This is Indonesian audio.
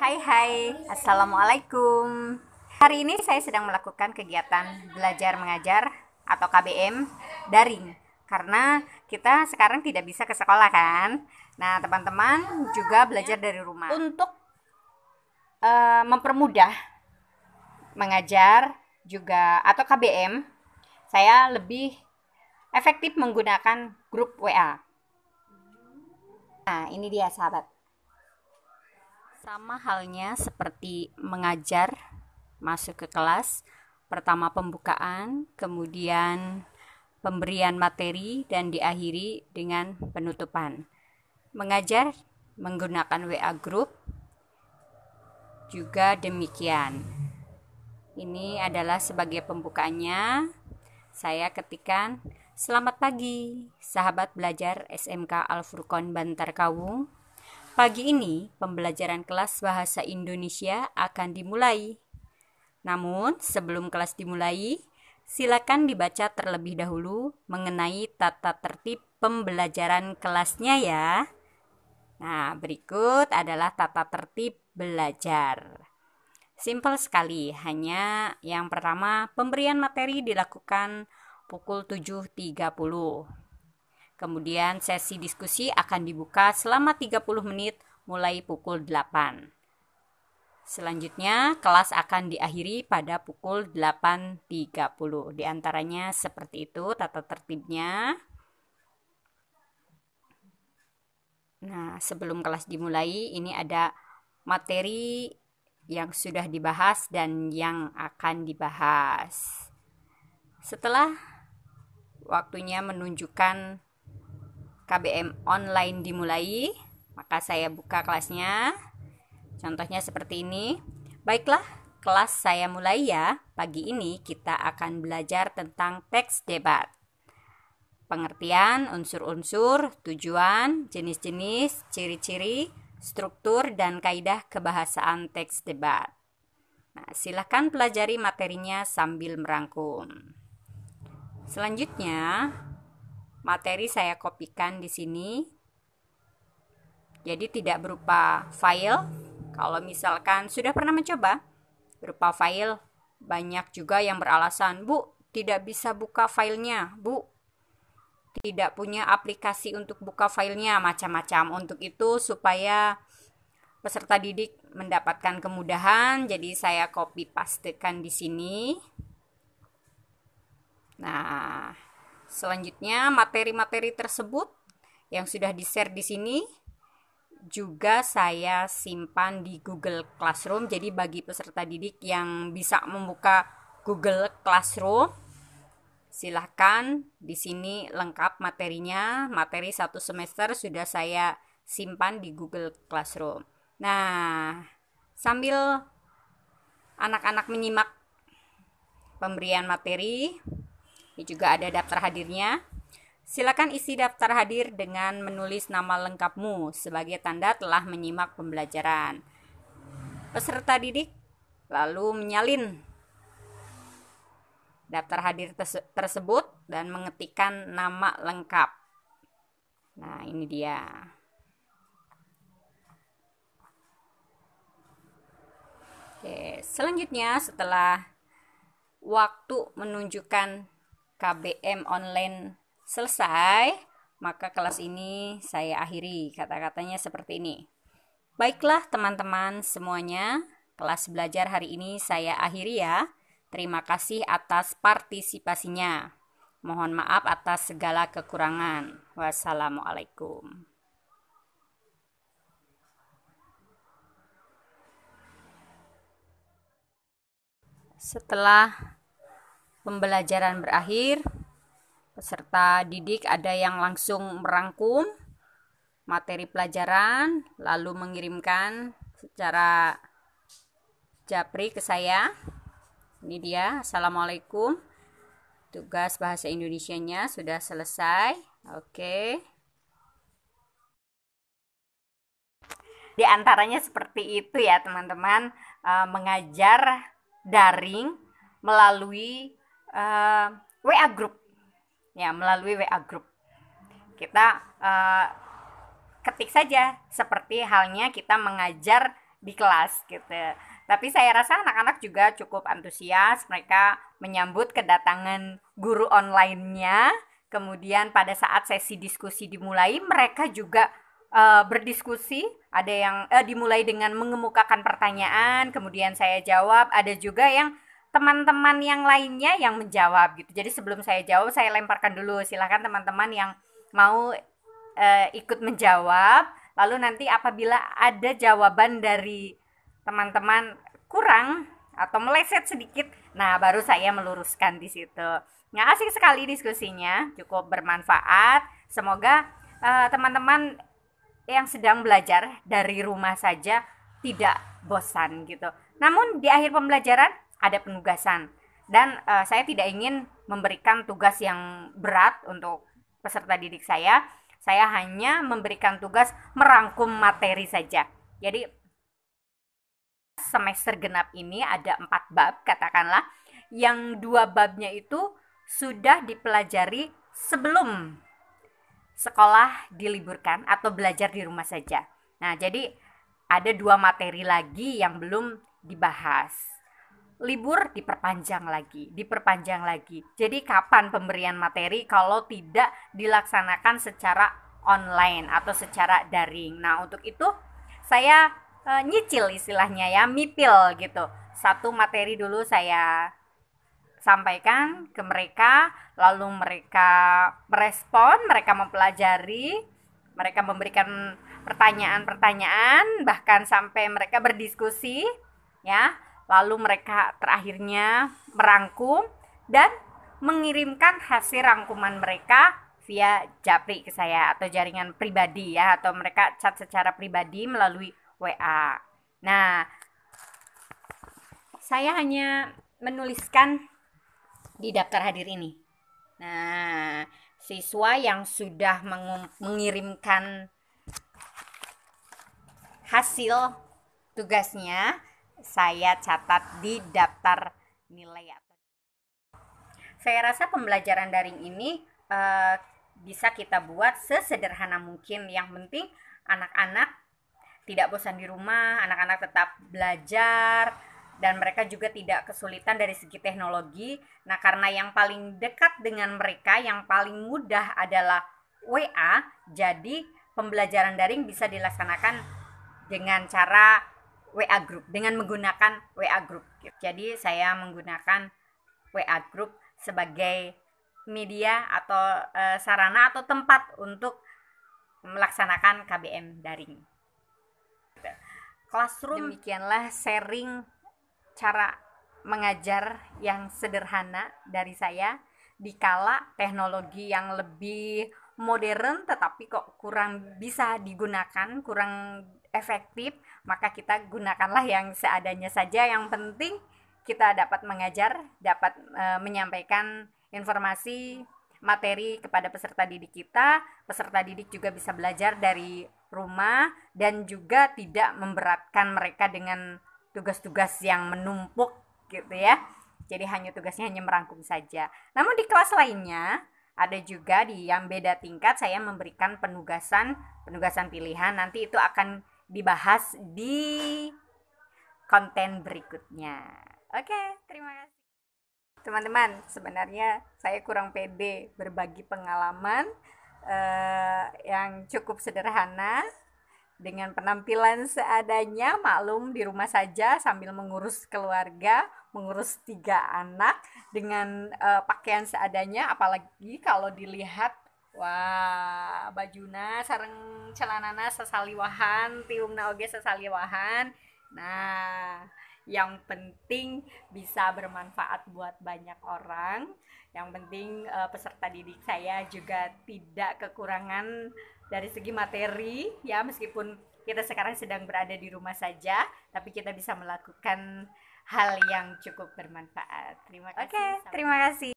Hai, Assalamualaikum. Hari ini saya sedang melakukan kegiatan belajar mengajar atau KBM daring karena kita sekarang tidak bisa ke sekolah kan. Nah, teman-teman juga belajar dari rumah. Untuk mempermudah mengajar juga atau KBM, saya lebih efektif menggunakan grup WA. Nah, ini dia sahabat. Sama halnya seperti mengajar, masuk ke kelas, pertama pembukaan, kemudian pemberian materi, dan diakhiri dengan penutupan. Mengajar menggunakan WA Group juga demikian. Ini adalah sebagai pembukaannya. Saya ketikkan, "Selamat pagi, sahabat belajar SMK Al Furqon Bantar Kawung. Pagi ini, pembelajaran kelas Bahasa Indonesia akan dimulai. Namun, sebelum kelas dimulai, silakan dibaca terlebih dahulu mengenai tata tertib pembelajaran kelasnya ya." Nah, berikut adalah tata tertib belajar. Simpel sekali, hanya yang pertama, pemberian materi dilakukan pukul 7.30. Kemudian sesi diskusi akan dibuka selama 30 menit mulai pukul 8. Selanjutnya kelas akan diakhiri pada pukul 8.30. Di antaranya seperti itu tata tertibnya. Nah, sebelum kelas dimulai ini ada materi yang sudah dibahas dan yang akan dibahas. Setelah waktunya menunjukkan KBM online dimulai, maka saya buka kelasnya. Contohnya seperti ini. Baiklah, kelas saya mulai ya. Pagi ini kita akan belajar tentang teks debat. Pengertian, unsur-unsur, tujuan, jenis-jenis, ciri-ciri, struktur, dan kaidah kebahasaan teks debat. Nah, silakan pelajari materinya sambil merangkum. Selanjutnya, materi saya kopikan di sini. Jadi tidak berupa file. Kalau misalkan sudah pernah mencoba berupa file, banyak juga yang beralasan, "Bu, tidak bisa buka filenya, Bu. Tidak punya aplikasi untuk buka filenya," macam-macam. Untuk itu supaya peserta didik mendapatkan kemudahan, jadi saya copy pastekan di sini. Nah, selanjutnya materi-materi tersebut yang sudah di-share di sini juga saya simpan di Google Classroom. Jadi bagi peserta didik yang bisa membuka Google Classroom, silahkan di sini lengkap materinya. Materi 1 semester sudah saya simpan di Google Classroom. Nah, sambil anak-anak menyimak pemberian materi, ini juga ada daftar hadirnya. Silakan isi daftar hadir dengan menulis nama lengkapmu sebagai tanda telah menyimak pembelajaran. Peserta didik lalu menyalin daftar hadir tersebut dan mengetikkan nama lengkap. Nah, ini dia. Oke, selanjutnya setelah waktu menunjukkan KBM online selesai, maka kelas ini saya akhiri. Kata-katanya seperti ini. Baiklah teman-teman semuanya, kelas belajar hari ini saya akhiri ya. Terima kasih atas partisipasinya. Mohon maaf atas segala kekurangan. Wassalamualaikum. Setelah pembelajaran berakhir, peserta didik ada yang langsung merangkum materi pelajaran lalu mengirimkan secara japri ke saya. Ini dia, Assalamualaikum. Tugas bahasa Indonesianya sudah selesai. Oke. Di antaranya seperti itu ya teman-teman, mengajar daring melalui WA Group. Ya, melalui WA Group. Kita ketik saja seperti halnya kita mengajar di kelas gitu. Tapi saya rasa anak-anak juga cukup antusias, mereka menyambut kedatangan guru online-nya. Kemudian pada saat sesi diskusi dimulai, mereka juga berdiskusi. Ada yang dimulai dengan mengemukakan pertanyaan, kemudian saya jawab. Ada juga yang teman-teman yang lainnya yang menjawab gitu. Jadi sebelum saya jawab, saya lemparkan dulu. Silakan teman-teman yang mau ikut menjawab. Lalu nanti apabila ada jawaban dari teman-teman kurang atau meleset sedikit, nah baru saya meluruskan di situ. Nah, asik sekali diskusinya, cukup bermanfaat. Semoga teman-teman yang sedang belajar dari rumah saja tidak bosan gitu. Namun di akhir pembelajaran ada penugasan, dan saya tidak ingin memberikan tugas yang berat untuk peserta didik saya. Saya hanya memberikan tugas merangkum materi saja. Jadi semester genap ini ada 4 bab katakanlah, yang 2 babnya itu sudah dipelajari sebelum sekolah diliburkan atau belajar di rumah saja. Nah, jadi ada 2 materi lagi yang belum dibahas. Libur diperpanjang lagi. Jadi kapan pemberian materi kalau tidak dilaksanakan secara online atau secara daring. Nah, untuk itu saya nyicil istilahnya ya, mipil gitu. Satu materi dulu saya sampaikan ke mereka, lalu mereka merespon, mereka mempelajari, mereka memberikan pertanyaan-pertanyaan, bahkan sampai mereka berdiskusi ya. Lalu mereka terakhirnya merangkum dan mengirimkan hasil rangkuman mereka via japri ke saya atau jaringan pribadi ya, atau mereka chat secara pribadi melalui WA. Nah, saya hanya menuliskan di daftar hadir ini. Nah, siswa yang sudah mengirimkan hasil tugasnya saya catat di daftar nilai. Saya rasa pembelajaran daring ini bisa kita buat sesederhana mungkin. Yang penting anak-anak tidak bosan di rumah, anak-anak tetap belajar, dan mereka juga tidak kesulitan dari segi teknologi. Nah, karena yang paling dekat dengan mereka, yang paling mudah adalah WA, jadi pembelajaran daring bisa dilaksanakan dengan cara WA group, dengan menggunakan WA group. Jadi saya menggunakan WA group sebagai media atau sarana atau tempat untuk melaksanakan KBM daring. Classroom, demikianlah sharing cara mengajar yang sederhana dari saya di kala teknologi yang lebih modern tetapi kok kurang bisa digunakan, kurang efektif, maka kita gunakanlah yang seadanya saja. Yang penting kita dapat mengajar, dapat menyampaikan informasi materi kepada peserta didik kita. Peserta didik juga bisa belajar dari rumah dan juga tidak memberatkan mereka dengan tugas-tugas yang menumpuk gitu ya. Jadi tugasnya hanya merangkum saja. Namun di kelas lainnya ada juga yang beda tingkat, saya memberikan penugasan pilihan. Nanti itu akan dibahas di konten berikutnya. Oke, terima kasih. Teman-teman, sebenarnya saya kurang pede berbagi pengalaman yang cukup sederhana dengan penampilan seadanya. Maklum, di rumah saja sambil mengurus keluarga, mengurus 3 anak dengan pakaian seadanya. Apalagi kalau dilihat, wah, bajuna sareng celanana sasaliwahan, tiungna oge sasaliwahan. Nah, yang penting bisa bermanfaat buat banyak orang. Yang penting peserta didik saya juga tidak kekurangan dari segi materi ya, meskipun kita sekarang sedang berada di rumah saja, tapi kita bisa melakukan hal yang cukup bermanfaat. Terima kasih. Oke, terima kasih.